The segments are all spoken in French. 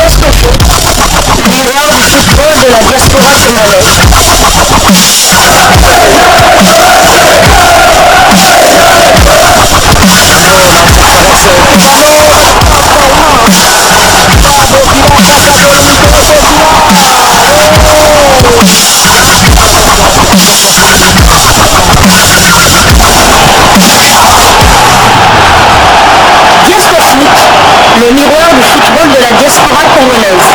Miroir du football de la diaspora congolaise. Le miroir du football de la diaspora congolaise.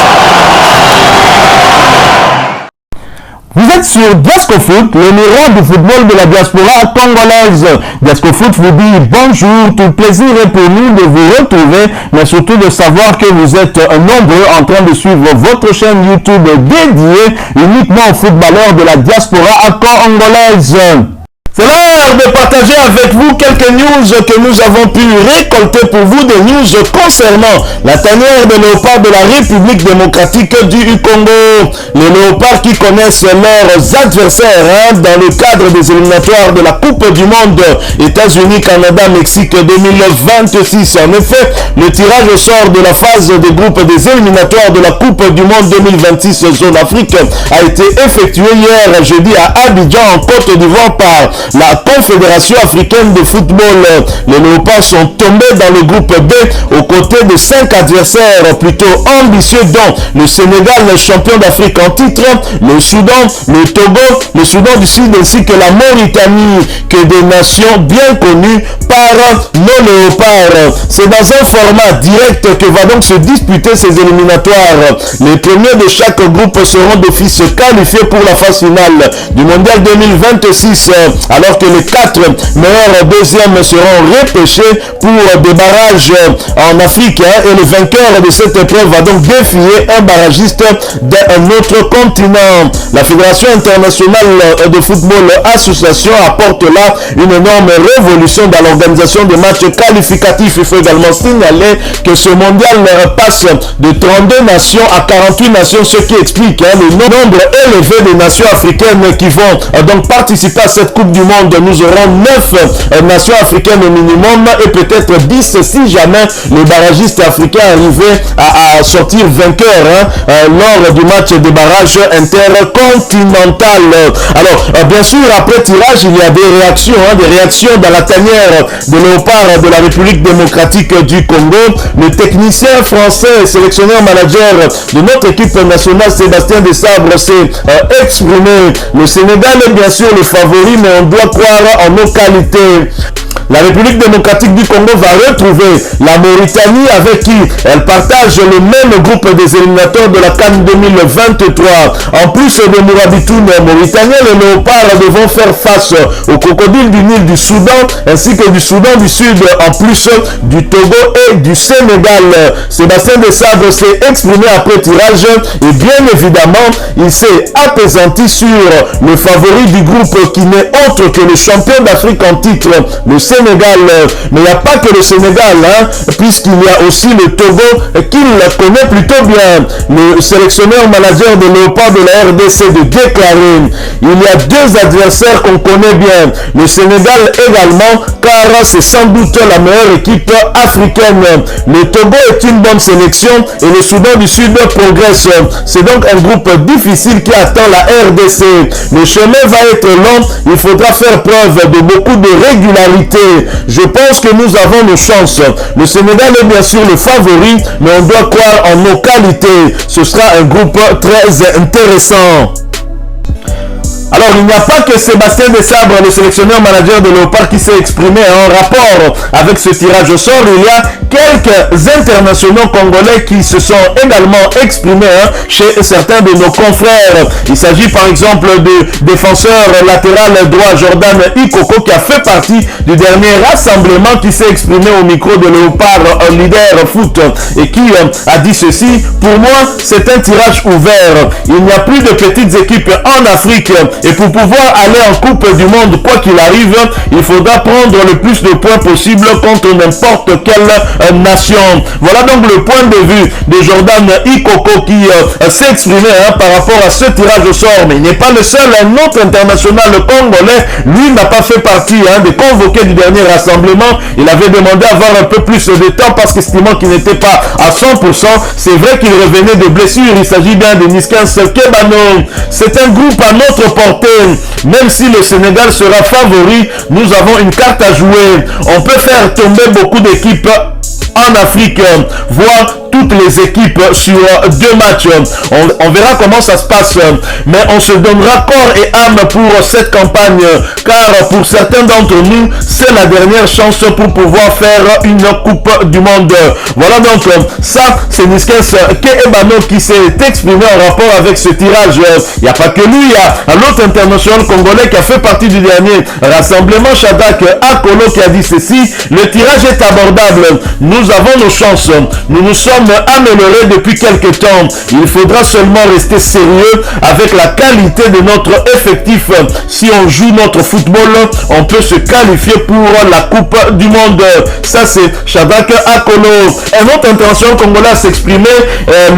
Vous êtes sur Diascofoot, le miroir du football de la diaspora congolaise. Diascofoot vous dit bonjour, tout plaisir est pour nous de vous retrouver, mais surtout de savoir que vous êtes nombreux en train de suivre votre chaîne YouTube dédiée uniquement aux footballeurs de la diaspora congolaise. C'est l'heure de partager avec vous quelques news que nous avons pu récolter pour vous, des news concernant la tanière de léopards de la République démocratique du Congo. Les léopards qui connaissent leurs adversaires dans le cadre des éliminatoires de la Coupe du Monde États-Unis, Canada, Mexique 2026. En effet, le tirage au sort de la phase des groupes des éliminatoires de la Coupe du Monde 2026 zone Afrique a été effectué hier jeudi à Abidjan en Côte d'Ivoire par la Confédération africaine de football. Les léopards sont tombés dans le groupe B aux côtés de 5 adversaires plutôt ambitieux, dont le Sénégal, le champion d'Afrique en titre, le Soudan, le Togo, le Soudan du Sud ainsi que la Mauritanie, que des nations bien connues par nos léopards. C'est dans un format direct que va donc se disputer ces éliminatoires. Les premiers de chaque groupe seront d'office qualifiés pour la phase finale du Mondial 2026. Alors que les 4 meilleurs deuxièmes seront repêchés pour des barrages en Afrique. Et le vainqueur de cette épreuve va donc défier un barragiste d'un autre continent. La Fédération internationale de football association apporte là une énorme révolution dans l'organisation des matchs qualificatifs. Il faut également signaler que ce mondial passe de 32 nations à 48 nations, ce qui explique le nombre élevé des nations africaines qui vont donc participer à cette Coupe du Monde. Nous aurons 9 nations africaines au minimum et peut-être 10 si jamais les barragistes africains arrivaient à sortir vainqueurs lors du match de barrage intercontinental. Alors, bien sûr, après tirage, il y a des réactions dans la tanière de léopards de la République démocratique du Congo. Le technicien français et sélectionneur manager de notre équipe nationale, Sébastien Desabre, s'est exprimé. Le Sénégal est bien sûr le favori, mais on doit croire en nos qualités. La République démocratique du Congo va retrouver la Mauritanie avec qui elle partage le même groupe des éliminateurs de la CAN 2023. En plus de Mourabitoun mauritanien, les léopards devront faire face aux crocodiles du Nil du Soudan ainsi que du Soudan du Sud, en plus du Togo et du Sénégal. Sébastien Desabre s'est exprimé après tirage et bien évidemment, il s'est apaisanti sur le favori du groupe qui n'est autre que le champion d'Afrique en titre, le Sénégal. Mais il n'y a pas que le Sénégal, puisqu'il y a aussi le Togo qu'il connaît plutôt bien. Le sélectionneur manager de léopards de la RDC de déclarer: il y a 2 adversaires qu'on connaît bien, le Sénégal également, car c'est sans doute la meilleure équipe africaine. Le Togo est une bonne sélection et le Soudan du Sud progresse. C'est donc un groupe difficile qui attend la RDC. Le chemin va être long, il faudra faire preuve de beaucoup de régularité. Je pense que nous avons nos chances. Le Sénégal est bien sûr le favori, mais on doit croire en nos qualités. Ce sera un groupe très intéressant. Alors, il n'y a pas que Sébastien Desabre, le sélectionneur manager de Léopard, qui s'est exprimé en rapport avec ce tirage au sort. Il y a quelques internationaux congolais qui se sont également exprimés chez certains de nos confrères. Il s'agit par exemple du défenseur latéral droit Jordan Ikoko, qui a fait partie du dernier rassemblement, qui s'est exprimé au micro de Léopard Leader Foot et qui a dit ceci: pour moi, c'est un tirage ouvert. Il n'y a plus de petites équipes en Afrique. Et pour pouvoir aller en Coupe du Monde, quoi qu'il arrive, il faudra prendre le plus de points possible contre n'importe quelle nation. Voilà donc le point de vue de Jordan Ikoko qui s'est exprimé par rapport à ce tirage au sort. Mais il n'est pas le seul. Un autre international congolais, lui, n'a pas fait partie des convoqués du dernier rassemblement. Il avait demandé à avoir un peu plus de temps parce qu'estimant qu'il n'était pas à 100%. C'est vrai qu'il revenait de blessures. Il s'agit bien de Niskans Kebano. C'est un groupe à notre portée. Même si le Sénégal sera favori, nous avons une carte à jouer. On peut faire tomber beaucoup d'équipes en Afrique, voire toutes les équipes sur 2 matchs. On verra comment ça se passe, mais on se donnera corps et âme pour cette campagne, car pour certains d'entre nous, c'est la dernière chance pour pouvoir faire une Coupe du Monde. Voilà donc, ça, c'est Niskans Kebano qui s'est exprimé en rapport avec ce tirage. Il n'y a pas que lui, il y a un autre international congolais qui a fait partie du dernier rassemblement, Shadrack Akolo, qui a dit ceci: le tirage est abordable. Nous avons nos chances. Nous nous sommes améliorés depuis quelques temps. Il faudra seulement rester sérieux avec la qualité de notre effectif. Si on joue notre football, on peut se qualifier pour la Coupe du Monde. Ça, c'est Shadrack Akolo. Un autre international congolais à s'exprimer.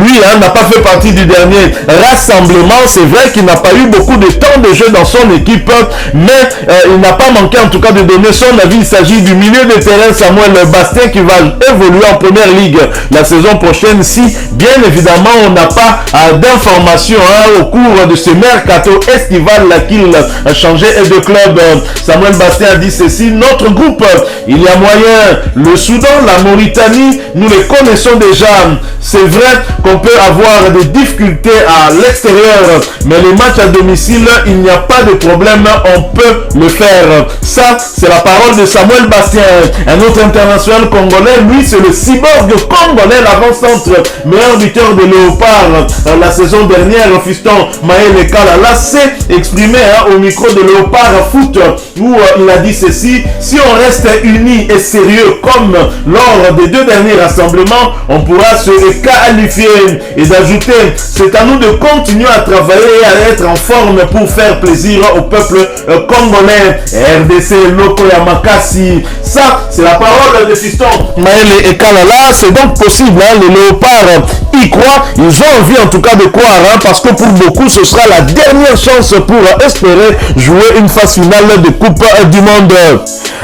Lui, n'a pas fait partie du dernier rassemblement. C'est vrai qu'il n'a pas eu beaucoup de temps de jeu dans son équipe, mais il n'a pas manqué en tout cas de donner son avis. Il s'agit du milieu de terrain Samuel Bastien qui va évoluer en première ligue la saison prochaine si bien évidemment on n'a pas d'informations au cours de ce mercato estival qu'il a changé de club. Samuel Bastien a dit ceci: notre groupe, il y a moyen. Le Soudan, la Mauritanie, nous les connaissons déjà. C'est vrai qu'on peut avoir des difficultés à l'extérieur, mais les matchs à domicile, il n'y a pas de problème, on peut le faire. Ça, c'est la parole de Samuel Bastien. Un autre international congolais, lui, c'est le cyborg congolais, l'avant-centre, meilleur buteur de Léopard la saison dernière, fiston Maël Kalala s'est exprimé au micro de Léopard Foot où il a dit ceci: si on reste unis et sérieux comme lors des 2 derniers rassemblements, on pourra se qualifier. Et d'ajouter, c'est à nous de continuer à travailler et à être en forme pour faire plaisir au peuple congolais. RDC Loko Yamakasi, ça c'est la parole de fiston Maël Kalala. C'est donc possible, les Léopards y croient, ils ont envie en tout cas de croire, parce que pour beaucoup ce sera la dernière chance pour espérer jouer une phase finale de Coupe du Monde.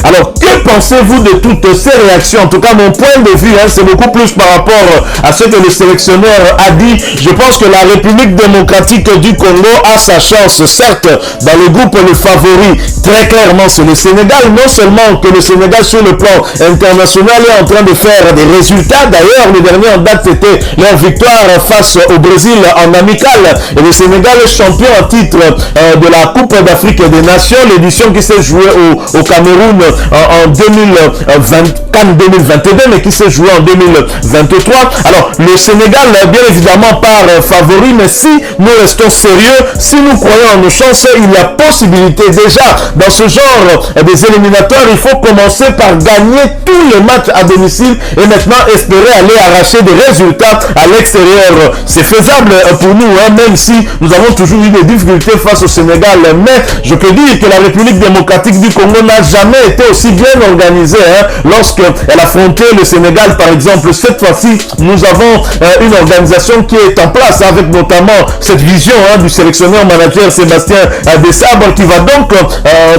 Alors que pensez-vous de toutes ces réactions? En tout cas mon point de vue, c'est beaucoup plus par rapport à ce que le sélectionneur a dit. Je pense que la République démocratique du Congo a sa chance. Certes, dans le groupe le favori très clairement c'est le Sénégal. Non seulement que le Sénégal sur le plan international est en train de faire des résultats. D'ailleurs, le dernier en date, c'était leur victoire face au Brésil en amical. Et le Sénégal est champion en titre de la Coupe d'Afrique des Nations, l'édition qui s'est jouée au Cameroun en 2022, mais qui s'est jouée en 2023. Alors, le Sénégal, bien évidemment, part favori, mais si nous restons sérieux, si nous croyons en nos chances, il y a possibilité. Déjà, dans ce genre des éliminatoires, il faut commencer par gagner tous les matchs à domicile et maintenant espérer aller arracher des résultats à l'extérieur. C'est faisable pour nous, même si nous avons toujours eu des difficultés face au Sénégal. Mais je peux dire que la République démocratique du Congo n'a jamais été aussi bien organisée lorsqu'elle affrontait le Sénégal, par exemple. Cette fois-ci, nous avons une organisation qui est en place avec notamment cette vision du sélectionneur-manager Sébastien Desabre qui va donc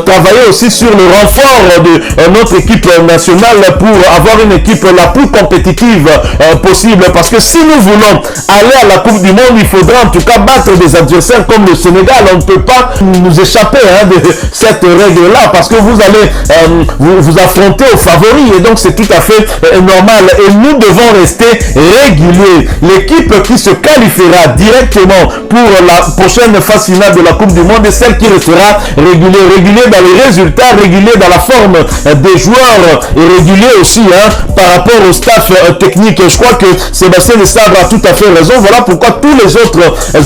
travailler aussi sur le renfort de notre équipe nationale pour avoir une équipe la plus compétitive possible, parce que si nous voulons aller à la Coupe du Monde, il faudra en tout cas battre des adversaires comme le Sénégal. On ne peut pas nous échapper de cette règle-là, parce que vous allez vous affronter aux favoris, et donc c'est tout à fait normal, et nous devons rester réguliers. L'équipe qui se qualifiera directement pour la prochaine phase finale de la Coupe du Monde est celle qui restera régulier dans les résultats, régulier dans la forme des joueurs et régulier aussi par rapport au staff technique. Je crois crois que Sébastien Desabre a tout à fait raison. Voilà pourquoi tous les autres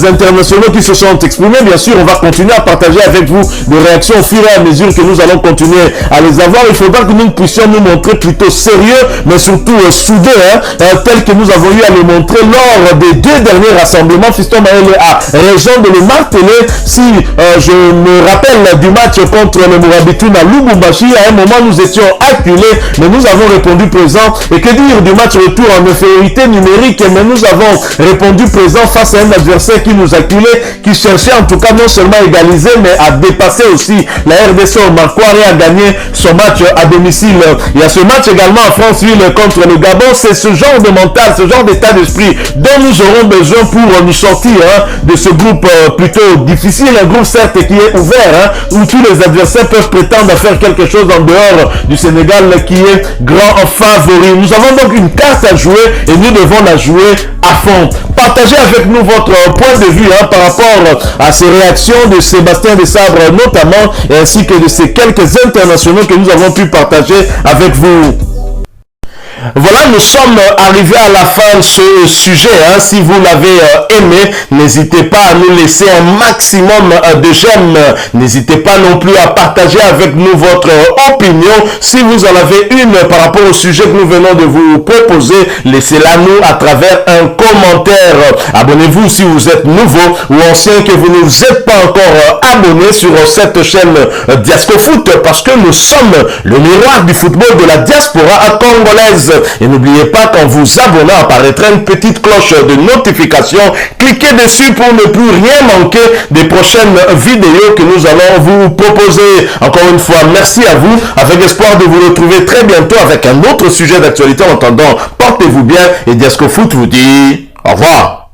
internationaux qui se sont exprimés, bien sûr, on va continuer à partager avec vous des réactions au fur et à mesure que nous allons continuer à les avoir. Il faudra que nous puissions nous montrer plutôt sérieux, mais surtout soudés, tel que nous avons eu à le montrer lors des 2 derniers rassemblements. Fiston Maël a raison de le marteler. Si je me rappelle du match contre le Mourabitoun à Lubumbashi, à un moment nous étions acculés, mais nous avons répondu présent. Et que dire du match retour en infériorité numérique, mais nous avons répondu présent face à un adversaire qui nous acculait, qui cherchait en tout cas non seulement à égaliser, mais à dépasser aussi la RDC au Marquoire et à gagner son match à domicile. Il y a ce match également en France-Ville contre le Gabon. C'est ce genre de mental, ce genre d'état d'esprit dont nous aurons besoin pour nous sortir de ce groupe plutôt difficile, un groupe certes qui est ouvert, où tous les adversaires peuvent prétendre à faire quelque chose en dehors du Sénégal qui est grand favori. Nous avons donc une carte à jouer et nous devons la jouer à fond. Partagez avec nous votre point de vue par rapport à ces réactions de Sébastien Desabre notamment, ainsi que de ces quelques internationaux que nous avons pu partager avec vous. Voilà, nous sommes arrivés à la fin de ce sujet. Si vous l'avez aimé, n'hésitez pas à nous laisser un maximum de j'aime. N'hésitez pas non plus à partager avec nous votre opinion. Si vous en avez une par rapport au sujet que nous venons de vous proposer, laissez-la nous à travers un commentaire. Abonnez-vous si vous êtes nouveau ou ancien que vous ne vous êtes pas encore abonné sur cette chaîne Diasco Foot, parce que nous sommes le miroir du football de la diaspora congolaise. Et n'oubliez pas qu'en vous abonnant apparaîtra une petite cloche de notification. Cliquez dessus pour ne plus rien manquer des prochaines vidéos que nous allons vous proposer. Encore une fois, merci à vous, avec espoir de vous retrouver très bientôt avec un autre sujet d'actualité. En attendant, portez-vous bien et Diasco Foot vous dit au revoir.